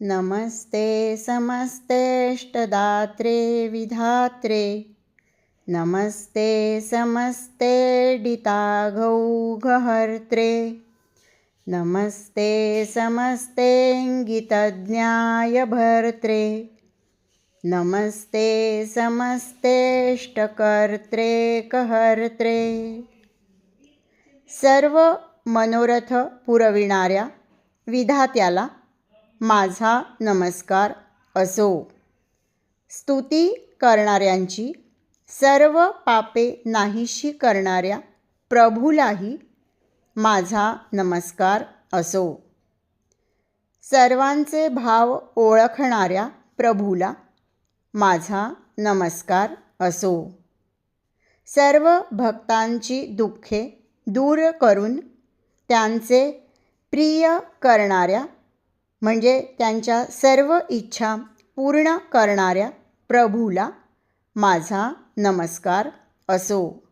नमस्ते समस्तेष्टदात्रे विधात्रे, नमस्ते समस्तेडिताघौघहर्त्रे, नमस्ते समस्तेङ्गितज्ञायभर्त्रे, नमस्ते समस्तेष्टकर्त्रे कहर्त्रे. सर्व मनोरथ पुरविणाऱ्या विधात्याला माझा नमस्कार असो. स्तुती करणाऱ्यांची, सर्व पापे नाहीशी करणाऱ्या प्रभूलाही माझा नमस्कार असो. सर्वांचे भाव ओळखणाऱ्या प्रभूला माझा नमस्कार असो. सर्व भक्तांची दुःखे दूर करून त्यांचे प्रिय करणाऱ्या, म्हणजे त्यांच्या सर्व इच्छा पूर्ण करणाऱ्या प्रभूला माझा नमस्कार असो.